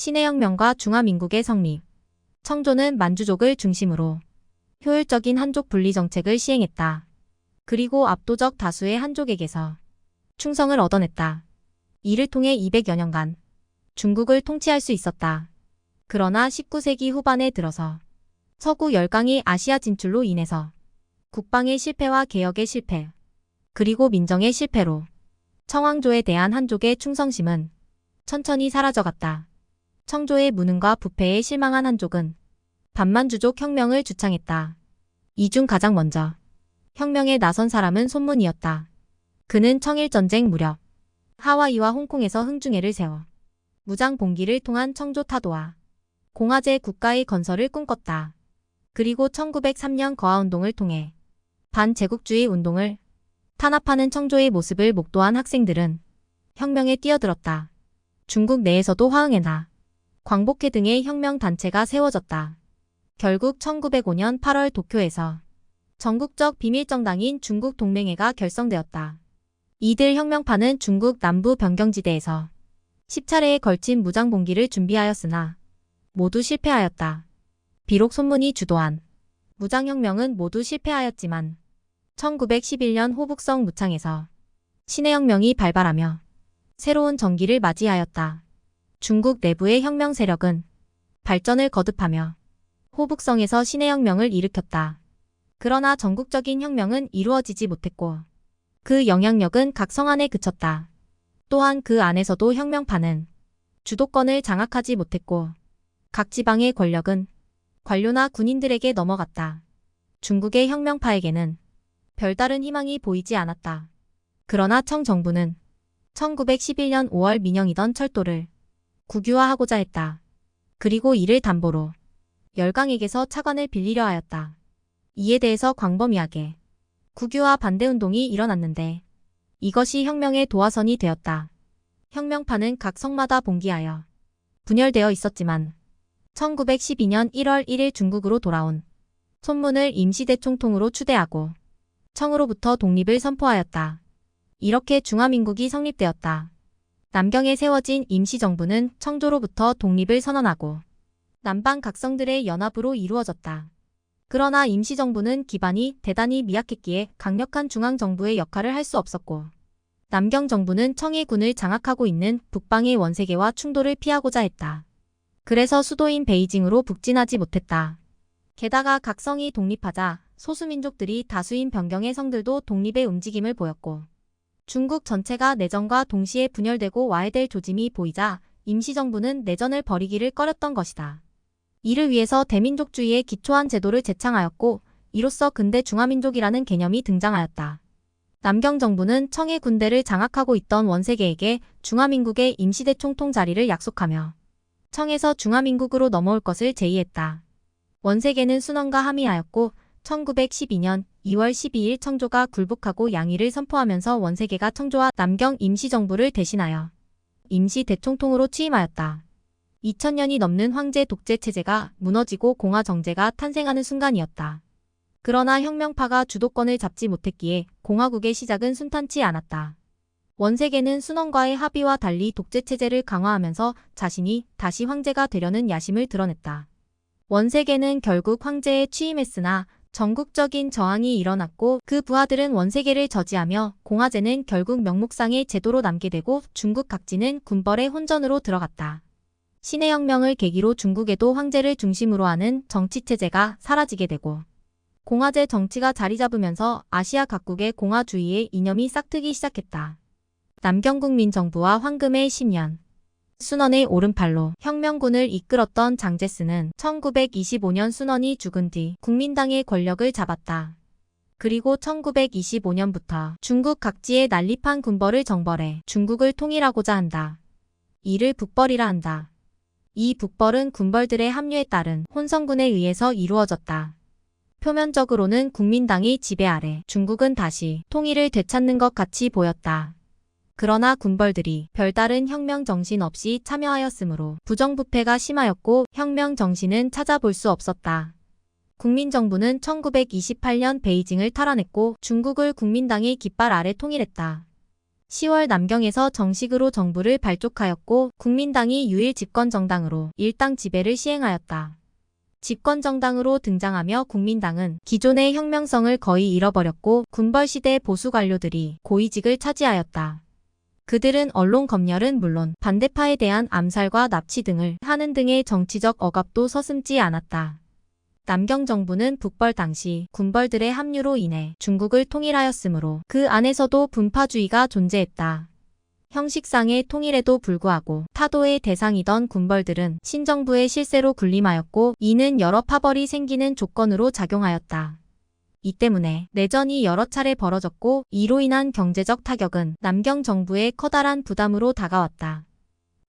신해혁명과 중화민국의 성립. 청조는 만주족을 중심으로 효율적인 한족 분리 정책을 시행했다. 그리고 압도적 다수의 한족에게서 충성을 얻어냈다. 이를 통해 200여 년간 중국을 통치할 수 있었다. 그러나 19세기 후반에 들어서 서구 열강이 아시아 진출로 인해서 국방의 실패와 개혁의 실패, 그리고 민정의 실패로 청왕조에 대한 한족의 충성심은 천천히 사라져갔다. 청조의 무능과 부패에 실망한 한족은 반만주족 혁명을 주창했다. 이 중 가장 먼저 혁명에 나선 사람은 손문이었다. 그는 청일전쟁 무렵 하와이와 홍콩에서 흥중회를 세워 무장 봉기를 통한 청조 타도와 공화제 국가의 건설을 꿈꿨다. 그리고 1903년 거하운동을 통해 반제국주의 운동을 탄압하는 청조의 모습을 목도한 학생들은 혁명에 뛰어들었다. 중국 내에서도 화응회나 광복회 등의 혁명단체가 세워졌다. 결국 1905년 8월 도쿄에서 전국적 비밀정당인 중국동맹회가 결성되었다. 이들 혁명파는 중국 남부 변경지대에서 10차례에 걸친 무장봉기를 준비하였으나 모두 실패하였다. 비록 손문이 주도한 무장혁명은 모두 실패하였지만 1911년 호북성 무창에서 신해혁명이 발발하며 새로운 전기를 맞이하였다. 중국 내부의 혁명 세력은 발전을 거듭하며 호북성에서 신해혁명을 일으켰다. 그러나 전국적인 혁명은 이루어지지 못했고 그 영향력은 각 성안에 그쳤다. 또한 그 안에서도 혁명파는 주도권을 장악하지 못했고 각 지방의 권력은 관료나 군인들에게 넘어갔다. 중국의 혁명파에게는 별다른 희망이 보이지 않았다. 그러나 청 정부는 1911년 5월 민영이던 철도를 국유화하고자 했다. 그리고 이를 담보로 열강에게서 차관을 빌리려 하였다. 이에 대해서 광범위하게 국유화 반대운동이 일어났는데 이것이 혁명의 도화선이 되었다. 혁명파는 각 성마다 봉기하여 분열되어 있었지만 1912년 1월 1일 중국으로 돌아온 손문을 임시대총통으로 추대하고 청으로부터 독립을 선포하였다. 이렇게 중화민국이 성립되었다. 남경에 세워진 임시정부는 청조로부터 독립을 선언하고 남방 각성들의 연합으로 이루어졌다. 그러나 임시정부는 기반이 대단히 미약했기에 강력한 중앙정부의 역할을 할 수 없었고 남경정부는 청해군을 장악하고 있는 북방의 원세계와 충돌을 피하고자 했다. 그래서 수도인 베이징으로 북진하지 못했다. 게다가 각성이 독립하자 소수민족들이 다수인 변경의 성들도 독립의 움직임을 보였고 중국 전체가 내전과 동시에 분열되고 와해될 조짐이 보이자 임시정부는 내전을 벌이기를 꺼렸던 것이다. 이를 위해서 대민족주의에 기초한 제도를 제창하였고 이로써 근대 중화민족이라는 개념이 등장하였다. 남경정부는 청해 군대를 장악하고 있던 원세계에게 중화민국의 임시대총통 자리를 약속하며 청에서 중화민국으로 넘어올 것을 제의했다. 원세계는 순원과 합의하였고 1912년 2월 12일 청조가 굴복하고 양위를 선포하면서 원세계가 청조와 남경 임시정부를 대신하여 임시대총통으로 취임하였다. 2000년이 넘는 황제 독재 체제가 무너지고 공화 정제가 탄생하는 순간이었다. 그러나 혁명파가 주도권을 잡지 못했기에 공화국의 시작은 순탄치 않았다. 원세계는 순원과의 합의와 달리 독재 체제를 강화하면서 자신이 다시 황제가 되려는 야심을 드러냈다. 원세계는 결국 황제에 취임했으나 전국적인 저항이 일어났고 그 부하들은 원세계를 저지하며 공화제는 결국 명목상의 제도로 남게 되고 중국 각지는 군벌의 혼전으로 들어갔다. 신해혁명을 계기로 중국에도 황제를 중심으로 하는 정치체제가 사라지게 되고 공화제 정치가 자리 잡으면서 아시아 각국의 공화주의의 이념이 싹트기 시작했다. 남경국민정부와 황금의 10년 순원의 오른팔로 혁명군을 이끌었던 장제스는 1925년 순원이 죽은 뒤 국민당의 권력을 잡았다. 그리고 1925년부터 중국 각지의 난립한 군벌을 정벌해 중국을 통일하고자 한다. 이를 북벌이라 한다. 이 북벌은 군벌들의 합류에 따른 혼성군에 의해서 이루어졌다. 표면적으로는 국민당이 지배 아래 중국은 다시 통일을 되찾는 것 같이 보였다. 그러나 군벌들이 별다른 혁명 정신 없이 참여하였으므로 부정부패가 심하였고 혁명 정신은 찾아볼 수 없었다. 국민정부는 1928년 베이징을 탈환했고 중국을 국민당의 깃발 아래 통일했다. 10월 남경에서 정식으로 정부를 발족하였고 국민당이 유일 집권정당으로 일당 지배를 시행하였다. 집권정당으로 등장하며 국민당은 기존의 혁명성을 거의 잃어버렸고 군벌시대 보수 관료들이 고위직을 차지하였다. 그들은 언론 검열은 물론 반대파에 대한 암살과 납치 등을 하는 등의 정치적 억압도 서슴지 않았다. 남경 정부는 북벌 당시 군벌들의 합류로 인해 중국을 통일하였으므로 그 안에서도 분파주의가 존재했다. 형식상의 통일에도 불구하고 타도의 대상이던 군벌들은 신정부의 실세로 군림하였고 이는 여러 파벌이 생기는 조건으로 작용하였다. 이 때문에 내전이 여러 차례 벌어졌고 이로 인한 경제적 타격은 남경 정부의 커다란 부담으로 다가왔다.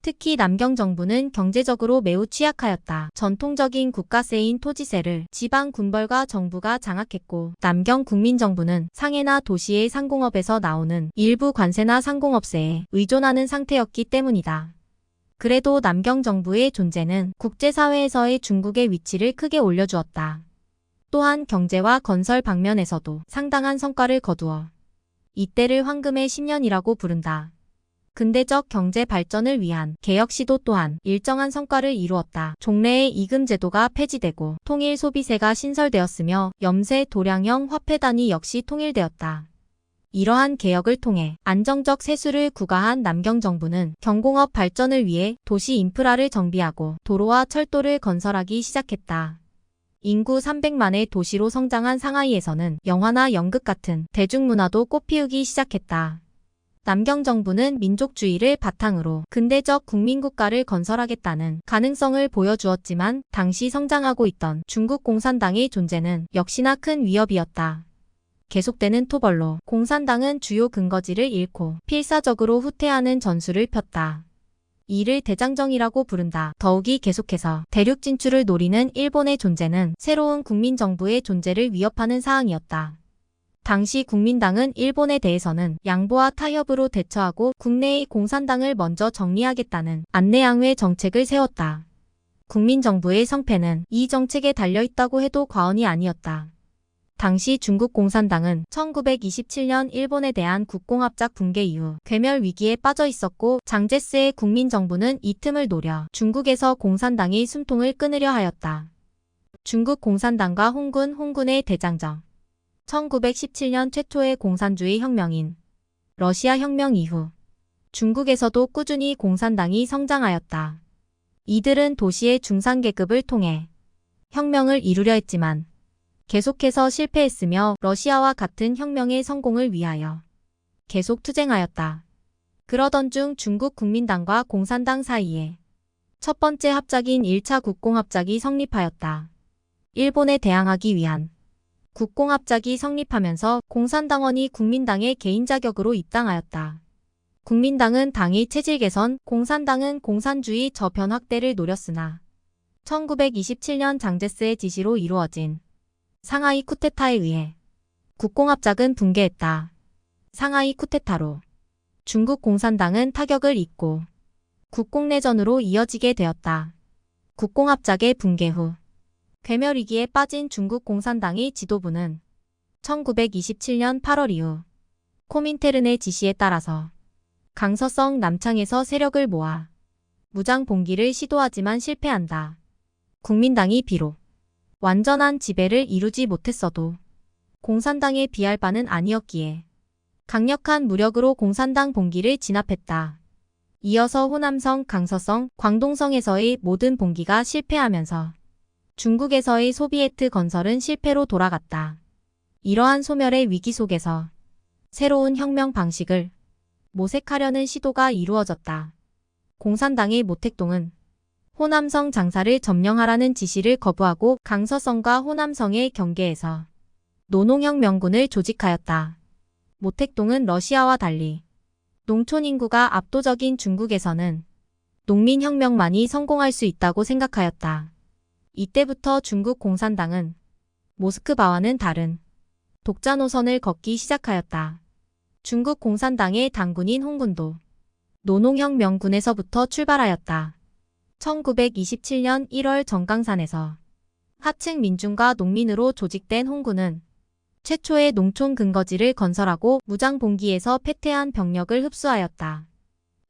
특히 남경 정부는 경제적으로 매우 취약하였다. 전통적인 국가세인 토지세를 지방 군벌과 정부가 장악했고 남경 국민정부는 상해나 도시의 상공업에서 나오는 일부 관세나 상공업세에 의존하는 상태였기 때문이다. 그래도 남경 정부의 존재는 국제사회에서의 중국의 위치를 크게 올려주었다. 또한 경제와 건설 방면에서도 상당한 성과를 거두어 이때를 황금의 10년이라고 부른다. 근대적 경제 발전을 위한 개혁 시도 또한 일정한 성과를 이루었다. 종래의 이금 제도가 폐지되고 통일 소비세가 신설되었으며 염세 도량형 화폐단위 역시 통일되었다. 이러한 개혁을 통해 안정적 세수를 구가한 남경 정부는 경공업 발전을 위해 도시 인프라를 정비하고 도로와 철도를 건설하기 시작했다. 인구 300만의 도시로 성장한 상하이에서는 영화나 연극 같은 대중문화도 꽃피우기 시작했다. 남경 정부는 민족주의를 바탕으로 근대적 국민국가를 건설하겠다는 가능성을 보여주었지만 당시 성장하고 있던 중국 공산당의 존재는 역시나 큰 위협이었다. 계속되는 토벌로 공산당은 주요 근거지를 잃고 필사적으로 후퇴하는 전술을 폈다. 이를 대장정이라고 부른다. 더욱이 계속해서 대륙 진출을 노리는 일본의 존재는 새로운 국민정부의 존재를 위협하는 사항이었다. 당시 국민당은 일본에 대해서는 양보와 타협으로 대처하고 국내의 공산당을 먼저 정리하겠다는 안내양회 정책을 세웠다. 국민정부의 성패는 이 정책에 달려있다고 해도 과언이 아니었다. 당시 중국 공산당은 1927년 일본에 대한 국공합작 붕괴 이후 괴멸 위기에 빠져 있었고 장제스의 국민정부는 이 틈을 노려 중국에서 공산당의 숨통을 끊으려 하였다. 중국 공산당과 홍군의 대장정 1917년 최초의 공산주의 혁명인 러시아 혁명 이후 중국에서도 꾸준히 공산당이 성장하였다. 이들은 도시의 중산계급을 통해 혁명을 이루려 했지만 계속해서 실패했으며 러시아와 같은 혁명의 성공을 위하여 계속 투쟁하였다. 그러던 중 중국 국민당과 공산당 사이에 첫 번째 합작인 1차 국공합작이 성립하였다. 일본에 대항하기 위한 국공합작이 성립하면서 공산당원이 국민당의 개인 자격으로 입당하였다. 국민당은 당의 체질 개선, 공산당은 공산주의 저변 확대를 노렸으나 1927년 장제스의 지시로 이루어진 상하이 쿠데타에 의해 국공합작은 붕괴했다. 상하이 쿠데타로 중국 공산당은 타격을 입고 국공내전으로 이어지게 되었다. 국공합작의 붕괴 후 괴멸 위기에 빠진 중국 공산당의 지도부는 1927년 8월 이후 코민테른의 지시에 따라서 강서성 남창에서 세력을 모아 무장 봉기를 시도하지만 실패한다. 국민당이 비록 완전한 지배를 이루지 못했어도 공산당에 비할 바는 아니었기에 강력한 무력으로 공산당 봉기를 진압했다. 이어서 호남성, 강서성, 광동성에서의 모든 봉기가 실패하면서 중국에서의 소비에트 건설은 실패로 돌아갔다. 이러한 소멸의 위기 속에서 새로운 혁명 방식을 모색하려는 시도가 이루어졌다. 공산당의 모택동은 호남성 장사를 점령하라는 지시를 거부하고 강서성과 호남성의 경계에서 노농혁명군을 조직하였다. 모택동은 러시아와 달리 농촌 인구가 압도적인 중국에서는 농민혁명만이 성공할 수 있다고 생각하였다. 이때부터 중국 공산당은 모스크바와는 다른 독자 노선을 걷기 시작하였다. 중국 공산당의 당군인 홍군도 노농혁명군에서부터 출발하였다. 1927년 1월 정강산에서 하층 민중과 농민으로 조직된 홍군은 최초의 농촌 근거지를 건설하고 무장 봉기에서 패퇴한 병력을 흡수하였다.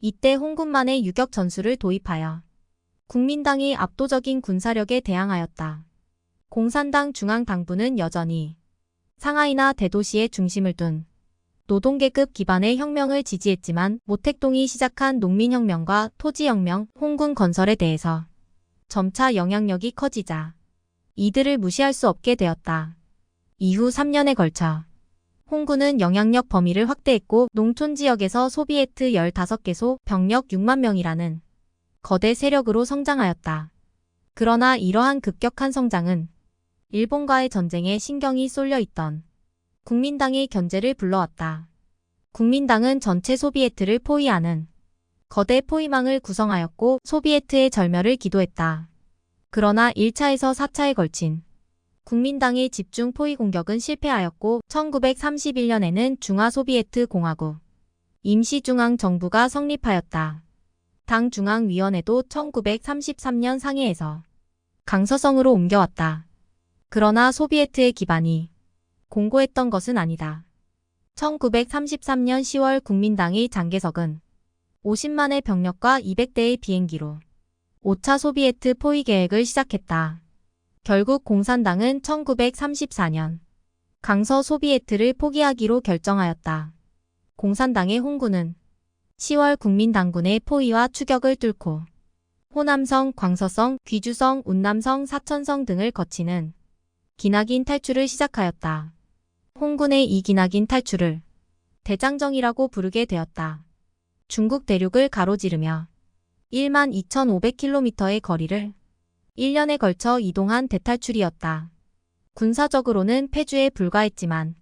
이때 홍군만의 유격 전술을 도입하여 국민당이 압도적인 군사력에 대항하였다. 공산당 중앙당부는 여전히 상하이나 대도시에 중심을 둔 노동계급 기반의 혁명을 지지했지만 모택동이 시작한 농민혁명과 토지혁명, 홍군 건설에 대해서 점차 영향력이 커지자 이들을 무시할 수 없게 되었다. 이후 3년에 걸쳐 홍군은 영향력 범위를 확대했고 농촌 지역에서 소비에트 15개소, 병력 6만 명이라는 거대 세력으로 성장하였다. 그러나 이러한 급격한 성장은 일본과의 전쟁에 신경이 쏠려 있던 국민당의 견제를 불러왔다. 국민당은 전체 소비에트를 포위하는 거대 포위망을 구성하였고 소비에트의 절멸을 기도했다. 그러나 1차에서 4차에 걸친 국민당의 집중 포위 공격은 실패하였고 1931년에는 중화소비에트 공화국 임시중앙정부가 성립하였다. 당 중앙위원회도 1933년 상해에서 강서성으로 옮겨왔다. 그러나 소비에트의 기반이 공고했던 것은 아니다. 1933년 10월 국민당의 장개석은 50만의 병력과 200대의 비행기로 5차 소비에트 포위 계획을 시작했다. 결국 공산당은 1934년 강서 소비에트를 포기하기로 결정하였다. 공산당의 홍군은 10월 국민당군의 포위와 추격을 뚫고 호남성, 광서성, 귀주성, 운남성, 사천성 등을 거치는 기나긴 탈출을 시작하였다. 홍군의 이 기나긴 탈출을 대장정이라고 부르게 되었다. 중국 대륙을 가로지르며 1만 2,500km의 거리를 1년에 걸쳐 이동한 대탈출이었다. 군사적으로는 패주에 불과했지만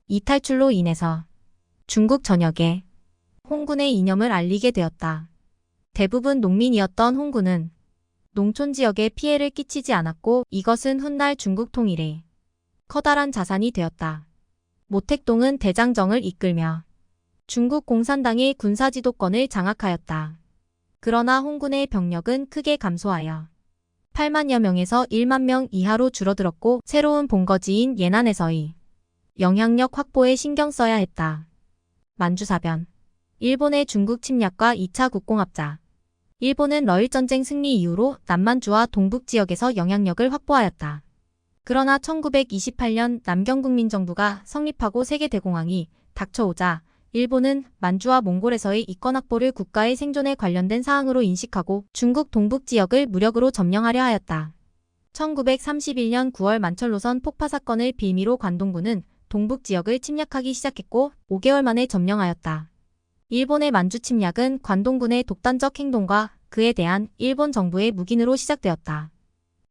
이 탈출로 인해서 중국 전역에 홍군의 이념을 알리게 되었다. 대부분 농민이었던 홍군은 농촌 지역에 피해를 끼치지 않았고 이것은 훗날 중국 통일에 커다란 자산이 되었다. 모택동은 대장정을 이끌며 중국 공산당의 군사지도권을 장악하였다. 그러나 홍군의 병력은 크게 감소하여 8만여 명에서 1만 명 이하로 줄어들었고 새로운 본거지인 예난에서의 영향력 확보에 신경 써야 했다. 만주사변 일본의 중국 침략과 2차 국공합작 일본은 러일전쟁 승리 이후로 남만주와 동북지역에서 영향력을 확보하였다. 그러나 1928년 남경국민정부가 성립하고 세계대공황이 닥쳐오자 일본은 만주와 몽골에서의 이권 확보를 국가의 생존에 관련된 사항으로 인식하고 중국 동북지역을 무력으로 점령하려 하였다. 1931년 9월 만철로선 폭파 사건을 빌미로 관동군은 동북지역을 침략하기 시작했고 5개월 만에 점령하였다. 일본의 만주 침략은 관동군의 독단적 행동과 그에 대한 일본 정부의 묵인으로 시작되었다.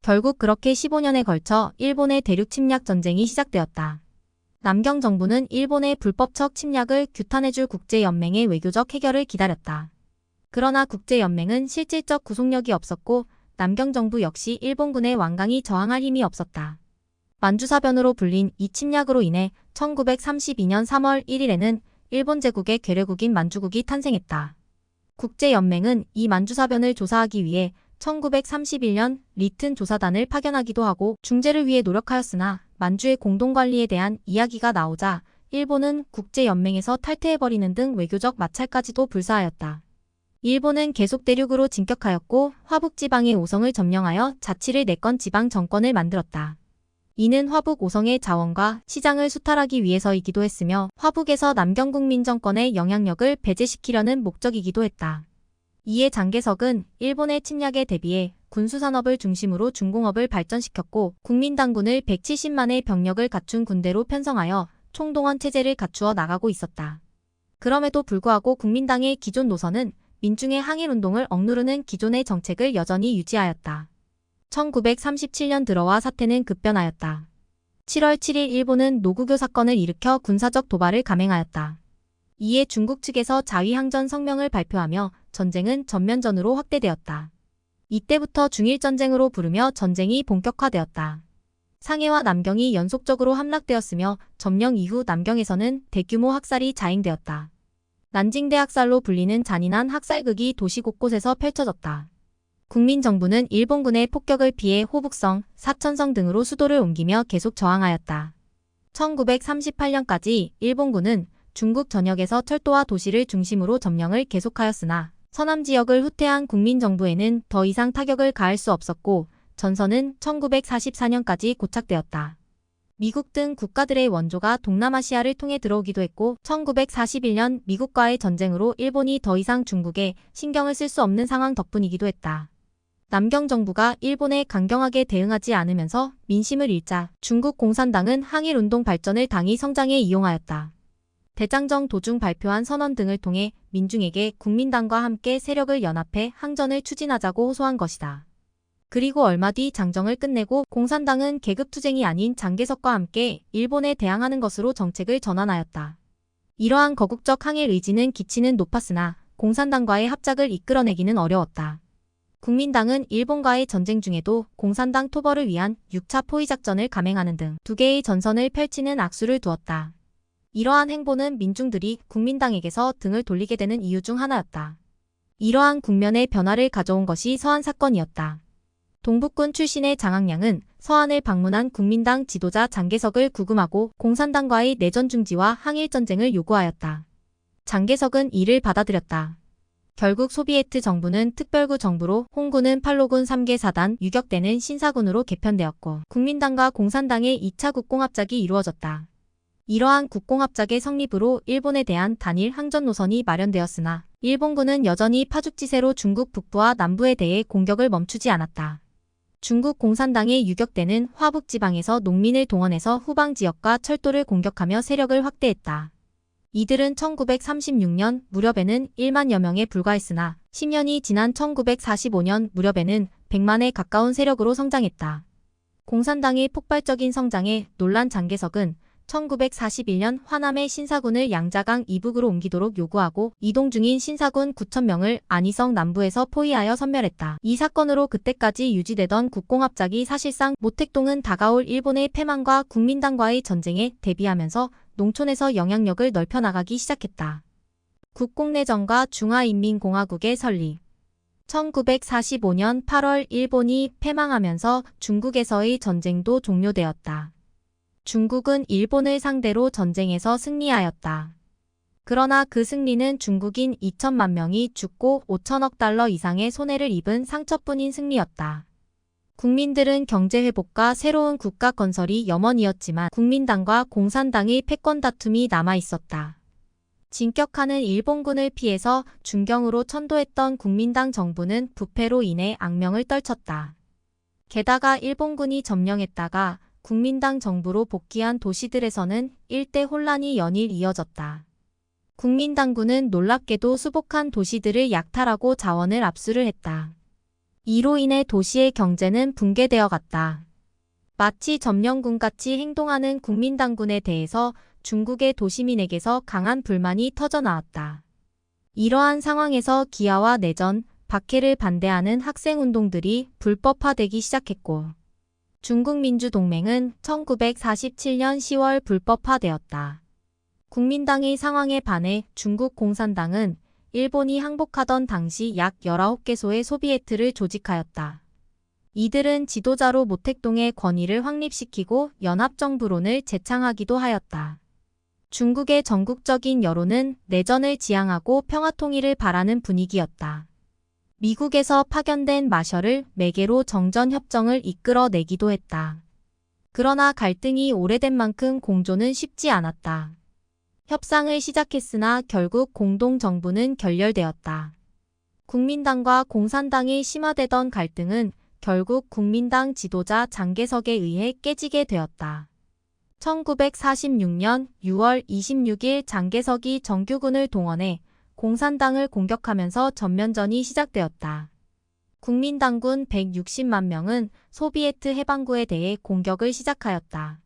결국 그렇게 15년에 걸쳐 일본의 대륙 침략 전쟁이 시작되었다. 남경 정부는 일본의 불법적 침략을 규탄해줄 국제연맹의 외교적 해결을 기다렸다. 그러나 국제연맹은 실질적 구속력이 없었고 남경 정부 역시 일본군의 완강히 저항할 힘이 없었다. 만주사변으로 불린 이 침략으로 인해 1932년 3월 1일에는 일본 제국의 괴뢰국인 만주국이 탄생했다. 국제연맹은 이 만주사변을 조사하기 위해 1931년 리튼 조사단을 파견하기도 하고 중재를 위해 노력하였으나 만주의 공동관리에 대한 이야기가 나오자 일본은 국제연맹에서 탈퇴해버리는 등 외교적 마찰까지도 불사하였다. 일본은 계속 대륙으로 진격하였고 화북지방의 오성을 점령하여 자치를 내건 지방 정권을 만들었다. 이는 화북 오성의 자원과 시장을 수탈하기 위해서이기도 했으며 화북에서 남경국민 정권의 영향력을 배제시키려는 목적이기도 했다. 이에 장개석은 일본의 침략에 대비해 군수산업을 중심으로 중공업을 발전시켰고 국민당군을 170만의 병력을 갖춘 군대로 편성하여 총동원 체제를 갖추어 나가고 있었다. 그럼에도 불구하고 국민당의 기존 노선은 민중의 항일운동을 억누르는 기존의 정책을 여전히 유지하였다. 1937년 들어와 사태는 급변하였다. 7월 7일 일본은 노구교 사건을 일으켜 군사적 도발을 감행하였다. 이에 중국 측에서 자위항전 성명을 발표하며 전쟁은 전면전으로 확대되었다. 이때부터 중일전쟁으로 부르며 전쟁이 본격화되었다. 상해와 남경이 연속적으로 함락되었으며 점령 이후 남경에서는 대규모 학살이 자행되었다. 난징대 학살로 불리는 잔인한 학살극이 도시 곳곳에서 펼쳐졌다. 국민정부는 일본군의 폭격을 피해 호북성, 사천성 등으로 수도를 옮기며 계속 저항하였다. 1938년까지 일본군은 중국 전역에서 철도와 도시를 중심으로 점령을 계속하였으나 서남 지역을 후퇴한 국민정부에는 더 이상 타격을 가할 수 없었고 전선은 1944년까지 고착되었다. 미국 등 국가들의 원조가 동남아시아를 통해 들어오기도 했고 1941년 미국과의 전쟁으로 일본이 더 이상 중국에 신경을 쓸 수 없는 상황 덕분이기도 했다. 남경 정부가 일본에 강경하게 대응하지 않으면서 민심을 읽자 중국 공산당은 항일운동 발전을 당이 성장에 이용하였다. 대장정 도중 발표한 선언 등을 통해 민중에게 국민당과 함께 세력을 연합해 항전을 추진하자고 호소한 것이다. 그리고 얼마 뒤 장정을 끝내고 공산당은 계급투쟁이 아닌 장개석과 함께 일본에 대항하는 것으로 정책을 전환하였다. 이러한 거국적 항일 의지는 기치는 높았으나 공산당과의 합작을 이끌어내기는 어려웠다. 국민당은 일본과의 전쟁 중에도 공산당 토벌을 위한 6차 포위작전을 감행하는 등 두 개의 전선을 펼치는 악수를 두었다. 이러한 행보는 민중들이 국민당에게서 등을 돌리게 되는 이유 중 하나였다. 이러한 국면의 변화를 가져온 것이 서한 사건이었다. 동북군 출신의 장학량은 서한을 방문한 국민당 지도자 장개석을 구금하고 공산당과의 내전 중지와 항일전쟁을 요구하였다. 장개석은 이를 받아들였다. 결국 소비에트 정부는 특별구 정부로 홍군은 팔로군 3개 사단, 유격대는 신사군으로 개편되었고 국민당과 공산당의 2차 국공합작이 이루어졌다. 이러한 국공합작의 성립으로 일본에 대한 단일 항전 노선이 마련되었으나 일본군은 여전히 파죽지세로 중국 북부와 남부에 대해 공격을 멈추지 않았다. 중국 공산당의 유격대는 화북 지방에서 농민을 동원해서 후방 지역과 철도를 공격하며 세력을 확대했다. 이들은 1936년 무렵에는 1만여 명에 불과했으나 10년이 지난 1945년 무렵에는 100만에 가까운 세력으로 성장했다. 공산당의 폭발적인 성장에 놀란 장개석은 1941년 화남의 신사군을 양자강 이북으로 옮기도록 요구하고 이동 중인 신사군 9,000명을 안희성 남부에서 포위하여 섬멸했다. 이 사건으로 그때까지 유지되던 국공합작이 사실상 모택동은 다가올 일본의 패망과 국민당과의 전쟁에 대비하면서 농촌에서 영향력을 넓혀나가기 시작했다. 국공내전과 중화인민공화국의 설립 1945년 8월 일본이 패망하면서 중국에서의 전쟁도 종료되었다. 중국은 일본을 상대로 전쟁에서 승리하였다. 그러나 그 승리는 중국인 2천만 명이 죽고 5천억 달러 이상의 손해를 입은 상처뿐인 승리였다. 국민들은 경제회복과 새로운 국가 건설이 염원이었지만 국민당과 공산당의 패권 다툼이 남아있었다. 진격하는 일본군을 피해서 중경으로 천도했던 국민당 정부는 부패로 인해 악명을 떨쳤다. 게다가 일본군이 점령했다가 국민당 정부로 복귀한 도시들에서는 일대 혼란이 연일 이어졌다. 국민당군은 놀랍게도 수복한 도시들을 약탈하고 자원을 압수를 했다. 이로 인해 도시의 경제는 붕괴되어 갔다. 마치 점령군같이 행동하는 국민당군에 대해서 중국의 도시민에게서 강한 불만이 터져나왔다. 이러한 상황에서 기아와 내전, 박해를 반대하는 학생운동들이 불법화되기 시작했고 중국민주동맹은 1947년 10월 불법화되었다. 국민당의 상황에 반해 중국 공산당은 일본이 항복하던 당시 약 19개소의 소비에트를 조직하였다. 이들은 지도자로 모택동의 권위를 확립시키고 연합정부론을 재창하기도 하였다. 중국의 전국적인 여론은 내전을 지향하고 평화통일을 바라는 분위기였다. 미국에서 파견된 마셜을 매개로 정전협정을 이끌어내기도 했다. 그러나 갈등이 오래된 만큼 공조는 쉽지 않았다. 협상을 시작했으나 결국 공동정부는 결렬되었다. 국민당과 공산당이 심화되던 갈등은 결국 국민당 지도자 장개석에 의해 깨지게 되었다. 1946년 6월 26일 장개석이 정규군을 동원해 공산당을 공격하면서 전면전이 시작되었다. 국민당군 160만 명은 소비에트 해방구에 대해 공격을 시작하였다.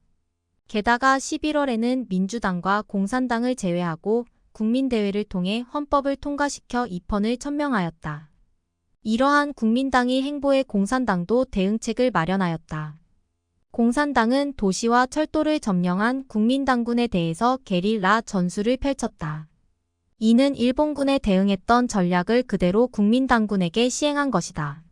게다가 11월에는 민주당과 공산당을 제외하고 국민대회를 통해 헌법을 통과시켜 입헌을 천명하였다. 이러한 국민당의 행보에 공산당도 대응책을 마련하였다. 공산당은 도시와 철도를 점령한 국민당군에 대해서 게릴라 전술을 펼쳤다. 이는 일본군에 대응했던 전략을 그대로 국민당군에게 시행한 것이다.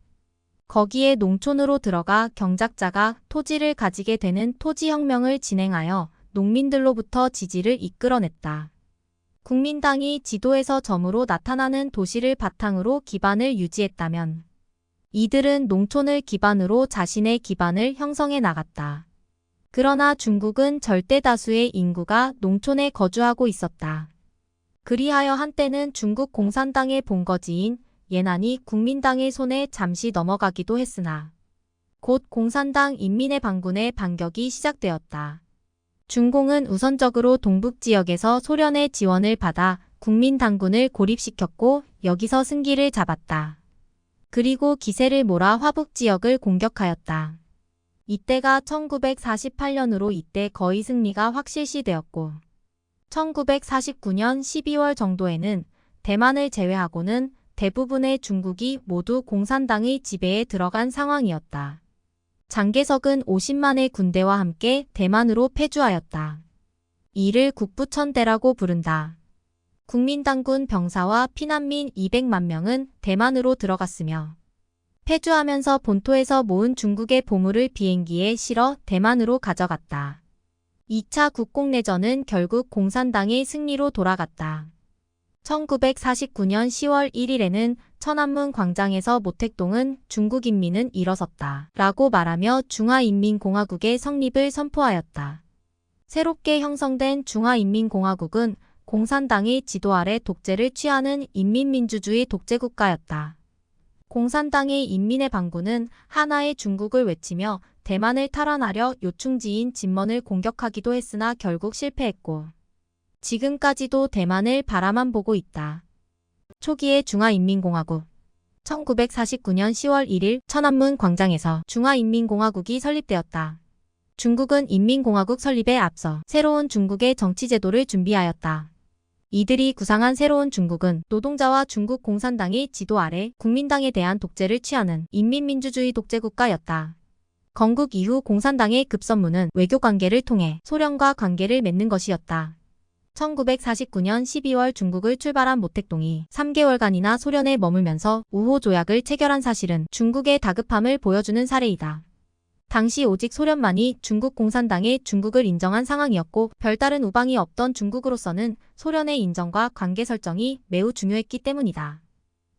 거기에 농촌으로 들어가 경작자가 토지를 가지게 되는 토지혁명을 진행하여 농민들로부터 지지를 이끌어냈다. 국민당이 지도에서 점으로 나타나는 도시를 바탕으로 기반을 유지했다면 이들은 농촌을 기반으로 자신의 기반을 형성해 나갔다. 그러나 중국은 절대 다수의 인구가 농촌에 거주하고 있었다. 그리하여 한때는 중국 공산당의 본거지인 예난이 국민당의 손에 잠시 넘어가기도 했으나 곧 공산당 인민의 반군의 반격이 시작되었다. 중공은 우선적으로 동북 지역에서 소련의 지원을 받아 국민당군을 고립시켰고 여기서 승기를 잡았다. 그리고 기세를 몰아 화북 지역을 공격하였다. 이때가 1948년으로 이때 거의 승리가 확실시되었고 1949년 12월 정도에는 대만을 제외하고는 대부분의 중국이 모두 공산당의 지배에 들어간 상황이었다. 장개석은 50만의 군대와 함께 대만으로 패주하였다. 이를 국부천대라고 부른다. 국민당군 병사와 피난민 200만 명은 대만으로 들어갔으며 패주하면서 본토에서 모은 중국의 보물을 비행기에 실어 대만으로 가져갔다. 2차 국공내전은 결국 공산당의 승리로 돌아갔다. 1949년 10월 1일에는 천안문 광장에서 모택동은 중국 인민은 일어섰다 라고 말하며 중화인민공화국의 성립을 선포하였다. 새롭게 형성된 중화인민공화국은 공산당의 지도 아래 독재를 취하는 인민민주주의 독재국가였다. 공산당의 인민의 반군은 하나의 중국을 외치며 대만을 탈환하려 요충지인 진먼을 공격하기도 했으나 결국 실패했고 지금까지도 대만을 바라만 보고 있다. 초기의 중화인민공화국 1949년 10월 1일 천안문 광장에서 중화인민공화국이 설립되었다. 중국은 인민공화국 설립에 앞서 새로운 중국의 정치제도를 준비하였다. 이들이 구상한 새로운 중국은 노동자와 중국 공산당의 지도 아래 국민당에 대한 독재를 취하는 인민민주주의 독재국가였다. 건국 이후 공산당의 급선무는 외교관계를 통해 소련과 관계를 맺는 것이었다. 1949년 12월 중국을 출발한 모택동이 3개월간이나 소련에 머물면서 우호 조약을 체결한 사실은 중국의 다급함을 보여주는 사례이다. 당시 오직 소련만이 중국 공산당의 중국을 인정한 상황이었고 별다른 우방이 없던 중국으로서는 소련의 인정과 관계 설정이 매우 중요했기 때문이다.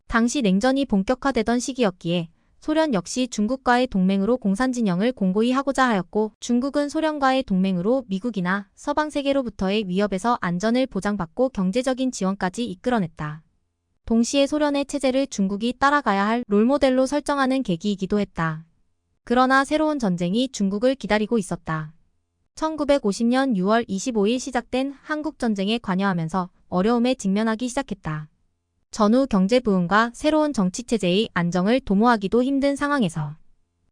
당시 냉전이 본격화되던 시기였기에 소련 역시 중국과의 동맹으로 공산진영을 공고히 하고자 하였고 중국은 소련과의 동맹으로 미국이나 서방 세계로부터의 위협에서 안전을 보장받고 경제적인 지원까지 이끌어냈다. 동시에 소련의 체제를 중국이 따라가야 할 롤모델로 설정하는 계기이기도 했다. 그러나 새로운 전쟁이 중국을 기다리고 있었다. 1950년 6월 25일 시작된 한국전쟁에 관여하면서 어려움에 직면하기 시작했다. 전후 경제 부흥과 새로운 정치체제의 안정을 도모하기도 힘든 상황에서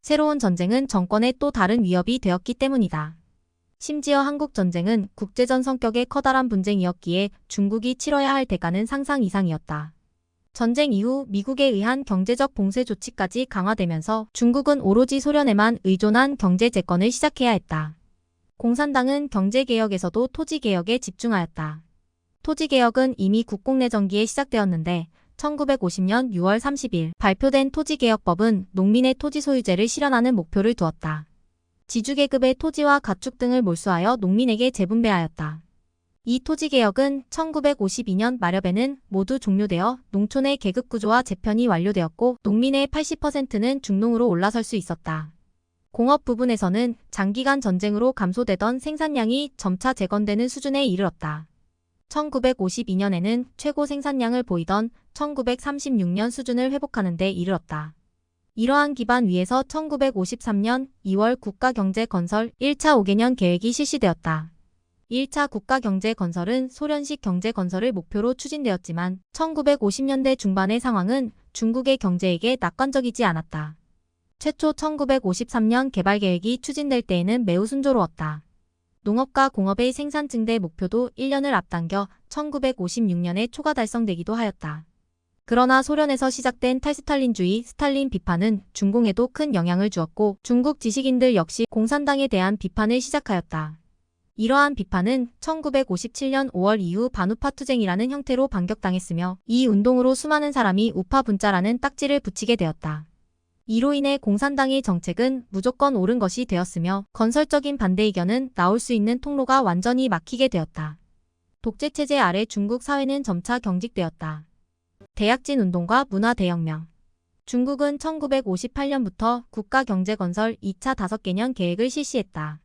새로운 전쟁은 정권의 또 다른 위협이 되었기 때문이다. 심지어 한국전쟁은 국제전 성격의 커다란 분쟁이었기에 중국이 치러야 할 대가는 상상 이상이었다. 전쟁 이후 미국에 의한 경제적 봉쇄 조치까지 강화되면서 중국은 오로지 소련에만 의존한 경제 재건을 시작해야 했다. 공산당은 경제개혁에서도 토지개혁에 집중하였다. 토지개혁은 이미 국공내전기에 시작되었는데 1950년 6월 30일 발표된 토지개혁법은 농민의 토지 소유제를 실현하는 목표를 두었다. 지주계급의 토지와 가축 등을 몰수하여 농민에게 재분배하였다. 이 토지개혁은 1952년 말엽에는 모두 종료되어 농촌의 계급구조와 재편이 완료되었고 농민의 80%는 중농으로 올라설 수 있었다. 공업 부분에서는 장기간 전쟁으로 감소되던 생산량이 점차 재건되는 수준에 이르렀다. 1952년에는 최고 생산량을 보이던 1936년 수준을 회복하는 데 이르렀다. 이러한 기반 위에서 1953년 2월 국가경제건설 1차 5개년 계획이 실시되었다. 1차 국가경제건설은 소련식 경제건설을 목표로 추진되었지만 1950년대 중반의 상황은 중국의 경제에게 낙관적이지 않았다. 최초 1953년 개발계획이 추진될 때에는 매우 순조로웠다. 농업과 공업의 생산 증대 목표도 1년을 앞당겨 1956년에 초과 달성되기도 하였다. 그러나 소련에서 시작된 탈스탈린주의, 스탈린 비판은 중공에도 큰 영향을 주었고 중국 지식인들 역시 공산당에 대한 비판을 시작하였다. 이러한 비판은 1957년 5월 이후 반우파 투쟁이라는 형태로 반격당했으며 이 운동으로 수많은 사람이 우파 분자라는 딱지를 붙이게 되었다. 이로 인해 공산당의 정책은 무조건 옳은 것이 되었으며 건설적인 반대 의견은 나올 수 있는 통로가 완전히 막히게 되었다. 독재체제 아래 중국 사회는 점차 경직되었다. 대약진 운동과 문화대혁명. 중국은 1958년부터 국가경제건설 2차 5개년 계획을 실시했다.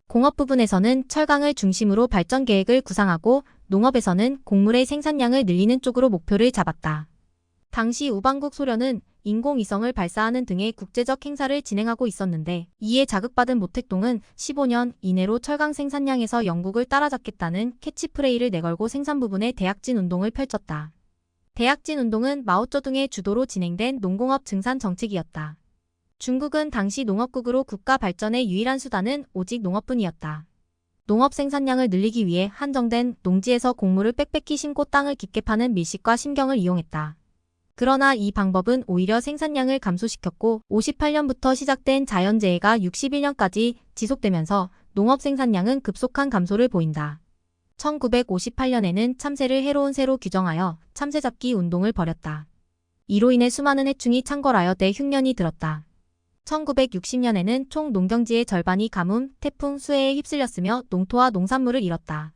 공업 부분에서는 철강을 중심으로 발전 계획을 구상하고 농업에서는 곡물의 생산량을 늘리는 쪽으로 목표를 잡았다. 당시 우방국 소련은 인공위성을 발사하는 등의 국제적 행사를 진행하고 있었는데 이에 자극받은 모택동은 15년 이내로 철강 생산량에서 영국을 따라잡겠다는 캐치프레이를 내걸고 생산 부분에 대약진 운동을 펼쳤다. 대약진 운동은 마오쩌둥의 주도로 진행된 농공업 증산 정책이었다. 중국은 당시 농업국으로 국가 발전의 유일한 수단은 오직 농업뿐이었다. 농업 생산량을 늘리기 위해 한정된 농지에서 곡물을 빽빽히 심고 땅을 깊게 파는 밀식과 심경을 이용했다. 그러나 이 방법은 오히려 생산량을 감소시켰고 58년부터 시작된 자연재해가 61년까지 지속되면서 농업 생산량은 급속한 감소를 보인다. 1958년에는 참새를 해로운 새로 규정하여 참새잡기 운동을 벌였다. 이로 인해 수많은 해충이 창궐하여 대흉년이 들었다. 1960년에는 총 농경지의 절반이 가뭄, 태풍, 수해에 휩쓸렸으며 농토와 농산물을 잃었다.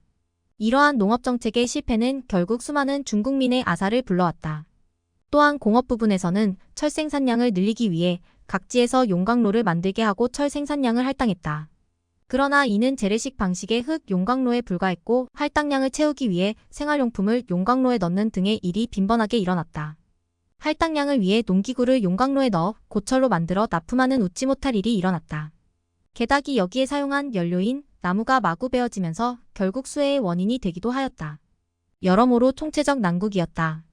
이러한 농업정책의 실패는 결국 수많은 중국민의 아사를 불러왔다. 또한 공업 부분에서는 철 생산량을 늘리기 위해 각지에서 용광로를 만들게 하고 철 생산량을 할당했다. 그러나 이는 재래식 방식의 흙 용광로에 불과했고 할당량을 채우기 위해 생활용품을 용광로에 넣는 등의 일이 빈번하게 일어났다. 할당량을 위해 농기구를 용광로에 넣어 고철로 만들어 납품하는 웃지 못할 일이 일어났다. 게다가 여기에 사용한 연료인 나무가 마구 베어지면서 결국 수해의 원인이 되기도 하였다. 여러모로 총체적 난국이었다.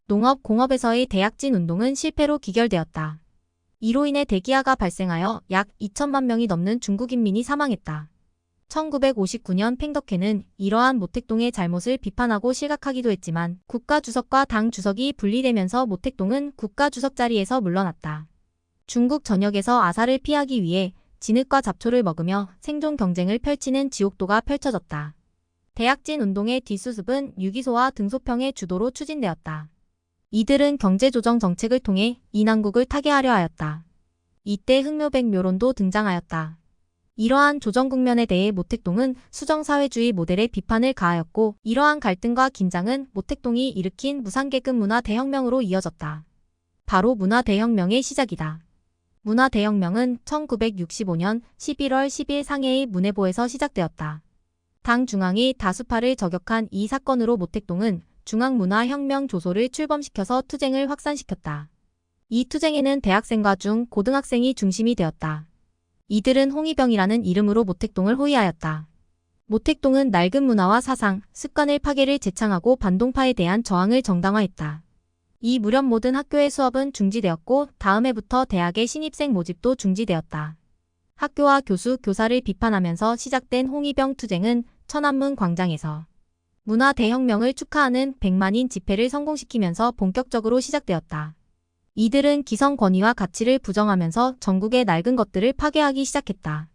농업, 공업에서의 대약진 운동은 실패로 기결되었다. 이로 인해 대기아가 발생하여 약 2천만 명이 넘는 중국인민이 사망했다. 1959년 팽덕회는 이러한 모택동의 잘못을 비판하고 실각하기도 했지만 국가주석과 당주석이 분리되면서 모택동은 국가주석 자리에서 물러났다. 중국 전역에서 아사를 피하기 위해 진흙과 잡초를 먹으며 생존 경쟁을 펼치는 지옥도가 펼쳐졌다. 대약진 운동의 뒷수습은 유기소와 등소평의 주도로 추진되었다. 이들은 경제조정 정책을 통해 이 난국을 타개하려 하였다. 이때 흑묘백묘론도 등장하였다. 이러한 조정 국면에 대해 모택동은 수정사회주의 모델의 비판을 가하였고 이러한 갈등과 긴장은 모택동이 일으킨 무상계급 문화대혁명으로 이어졌다. 바로 문화대혁명의 시작이다. 문화대혁명은 1965년 11월 10일 상해의 문해보에서 시작되었다. 당 중앙이 다수파를 저격한 이 사건으로 모택동은 중앙문화혁명 조소를 출범시켜서 투쟁을 확산시켰다. 이 투쟁에는 대학생과 중 고등학생이 중심이 되었다. 이들은 홍위병이라는 이름으로 모택동을 호위하였다. 모택동은 낡은 문화와 사상, 습관의 파괴를 제창하고 반동파에 대한 저항을 정당화했다. 이 무렵 모든 학교의 수업은 중지되었고 다음 해부터 대학의 신입생 모집도 중지되었다. 학교와 교수, 교사를 비판하면서 시작된 홍위병 투쟁은 천안문 광장에서 문화대혁명을 축하하는 100만인 집회를 성공시키면서 본격적으로 시작되었다. 이들은 기성 권위와 가치를 부정하면서 전국의 낡은 것들을 파괴하기 시작했다.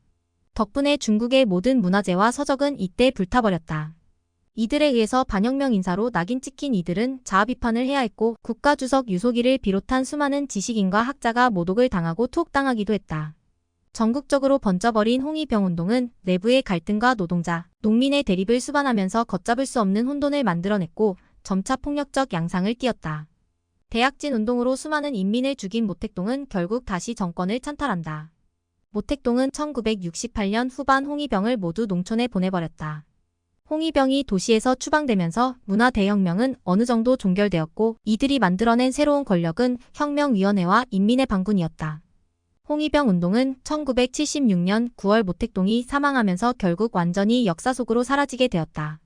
덕분에 중국의 모든 문화재와 서적은 이때 불타버렸다. 이들에 의해서 반혁명 인사로 낙인 찍힌 이들은 자아 비판을 해야 했고 국가주석 유소기를 비롯한 수많은 지식인과 학자가 모독을 당하고 투옥당하기도 했다. 전국적으로 번져버린 홍위병 운동은 내부의 갈등과 노동자, 농민의 대립을 수반하면서 걷잡을 수 없는 혼돈을 만들어냈고 점차 폭력적 양상을 띠었다. 대약진 운동으로 수많은 인민을 죽인 모택동은 결국 다시 정권을 찬탈한다. 모택동은 1968년 후반 홍위병을 모두 농촌에 보내버렸다. 홍위병이 도시에서 추방되면서 문화대혁명은 어느 정도 종결되었고 이들이 만들어낸 새로운 권력은 혁명위원회와 인민의 반군이었다. 홍위병 운동은 1976년 9월 모택동이 사망하면서 결국 완전히 역사 속으로 사라지게 되었다.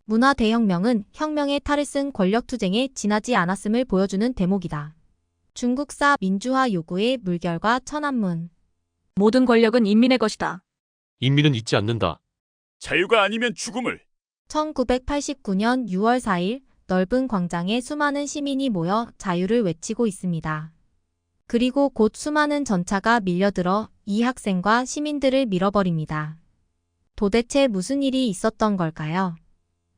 문화대혁명은 혁명의 탈을 쓴 권력투쟁에 지나지 않았음을 보여주는 대목이다. 중국사 민주화 요구의 물결과 천안문. 모든 권력은 인민의 것이다. 인민은 잊지 않는다. 자유가 아니면 죽음을. 1989년 6월 4일 넓은 광장에 수많은 시민이 모여 자유를 외치고 있습니다. 그리고 곧 수많은 전차가 밀려들어 이 학생과 시민들을 밀어버립니다. 도대체 무슨 일이 있었던 걸까요?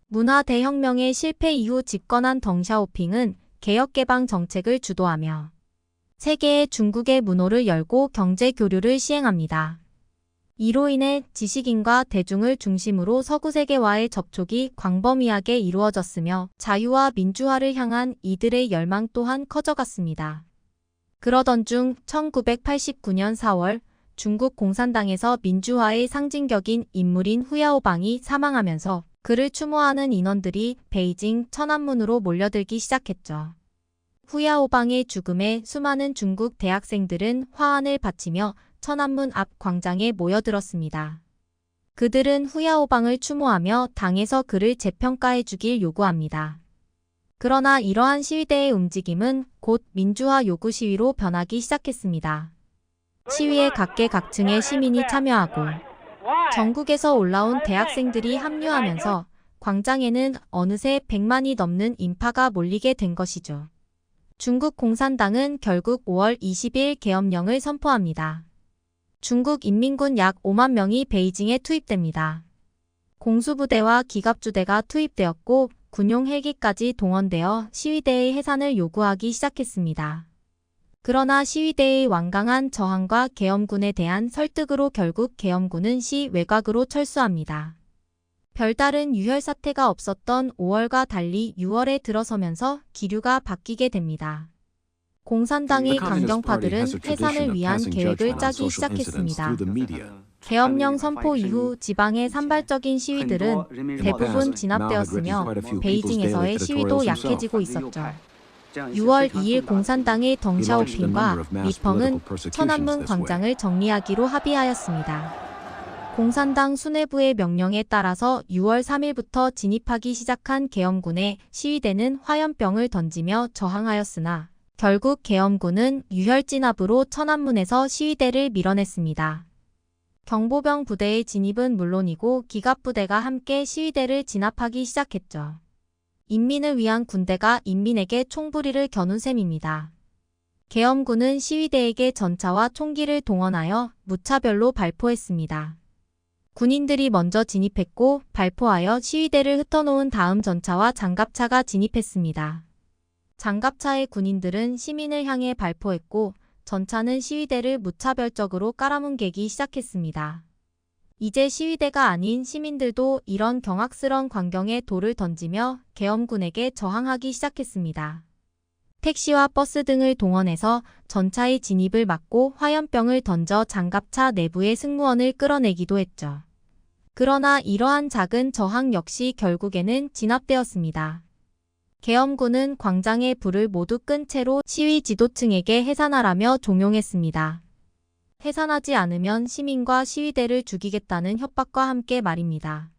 문화대혁명의 실패 이후 집권한 덩샤오핑은 개혁개방 정책을 주도하며 세계의 중국의 문호를 열고 경제 교류를 시행합니다. 이로 인해 지식인과 대중을 중심으로 서구 세계와의 접촉이 광범위하게 이루어졌으며 자유와 민주화를 향한 이들의 열망 또한 커져갔습니다. 그러던 중 1989년 4월 중국 공산당에서 민주화의 상징격인 인물인 후야오방이 사망하면서 그를 추모하는 인원들이 베이징 천안문으로 몰려들기 시작했죠. 후야오방의 죽음에 수많은 중국 대학생들은 화환을 바치며 천안문 앞 광장에 모여들었습니다. 그들은 후야오방을 추모하며 당에서 그를 재평가해 주길 요구합니다. 그러나 이러한 시위대의 움직임은 곧 민주화 요구 시위로 변하기 시작했습니다. 시위에 각계각층의 시민이 참여하고 전국에서 올라온 대학생들이 합류하면서 광장에는 어느새 100만이 넘는 인파가 몰리게 된 것이죠. 중국 공산당은 결국 5월 20일 계엄령을 선포합니다. 중국 인민군 약 5만 명이 베이징에 투입됩니다. 공수부대와 기갑주대가 투입되었고 군용 헬기까지 동원되어 시위대의 해산을 요구하기 시작했습니다. 그러나 시위대의 완강한 저항과 계엄군에 대한 설득으로 결국 계엄군은 시 외곽으로 철수합니다. 별다른 유혈 사태가 없었던 5월과 달리 6월에 들어서면서 기류가 바뀌게 됩니다. 공산당의 강경파들은 해산을 위한 계획을 짜기 시작했습니다. 계엄령 선포 이후 지방의 산발적인 시위들은 대부분 진압되었으며 베이징에서의 시위도 약해지고 있었죠. 6월 2일 공산당의 덩샤오핑과 리펑은 천안문 광장을 정리하기로 합의하였습니다. 공산당 수뇌부의 명령에 따라서 6월 3일부터 진입하기 시작한 계엄군에 시위대는 화염병을 던지며 저항하였으나 결국 계엄군은 유혈 진압으로 천안문에서 시위대를 밀어냈습니다. 경보병 부대의 진입은 물론이고 기갑부대가 함께 시위대를 진압하기 시작했죠. 인민을 위한 군대가 인민에게 총부리를 겨눈 셈입니다. 계엄군은 시위대에게 전차와 총기를 동원하여 무차별로 발포했습니다. 군인들이 먼저 진입했고 발포하여 시위대를 흩어놓은 다음 전차와 장갑차가 진입했습니다. 장갑차의 군인들은 시민을 향해 발포했고 전차는 시위대를 무차별적으로 깔아뭉개기 시작했습니다. 이제 시위대가 아닌 시민들도 이런 경악스런 광경에 돌을 던지며 계엄군에게 저항하기 시작했습니다. 택시와 버스 등을 동원해서 전차의 진입을 막고 화염병을 던져 장갑차 내부의 승무원을 끌어내기도 했죠. 그러나 이러한 작은 저항 역시 결국에는 진압되었습니다. 계엄군은 광장의 불을 모두 끈 채로 시위 지도층에게 해산하라며 종용했습니다. 해산하지 않으면 시민과 시위대를 죽이겠다는 협박과 함께 말입니다.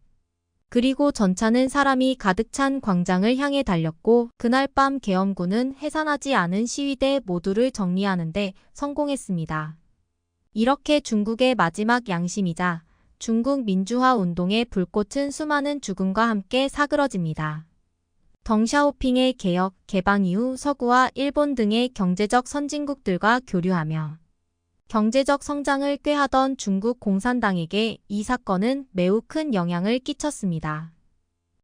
그리고 전차는 사람이 가득 찬 광장을 향해 달렸고 그날 밤 계엄군은 해산하지 않은 시위대 모두를 정리하는데 성공했습니다. 이렇게 중국의 마지막 양심이자 중국 민주화 운동의 불꽃은 수많은 죽음과 함께 사그러집니다. 덩샤오핑의 개혁, 개방 이후 서구와 일본 등의 경제적 선진국들과 교류하며 경제적 성장을 꾀하던 중국 공산당에게 이 사건은 매우 큰 영향을 끼쳤습니다.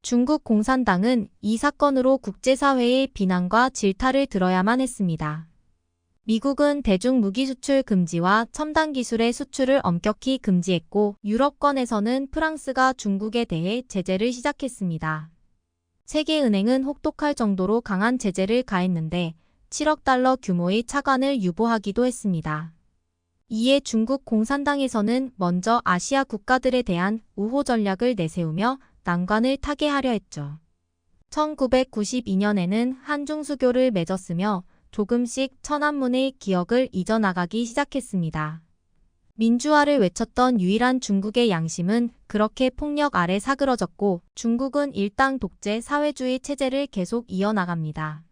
중국 공산당은 이 사건으로 국제사회의 비난과 질타를 들어야만 했습니다. 미국은 대중 무기 수출 금지와 첨단 기술의 수출을 엄격히 금지했고 유럽권에서는 프랑스가 중국에 대해 제재를 시작했습니다. 세계은행은 혹독할 정도로 강한 제재를 가했는데 7억 달러 규모의 차관을 유보하기도 했습니다. 이에 중국 공산당에서는 먼저 아시아 국가들에 대한 우호 전략을 내세우며 난관을 타게 하려 했죠. 1992년에는 한중수교를 맺었으며 조금씩 천안문의 기억을 잊어나가기 시작했습니다. 민주화를 외쳤던 유일한 중국의 양심은 그렇게 폭력 아래 사그러졌고 중국은 일당 독재 사회주의 체제를 계속 이어나갑니다.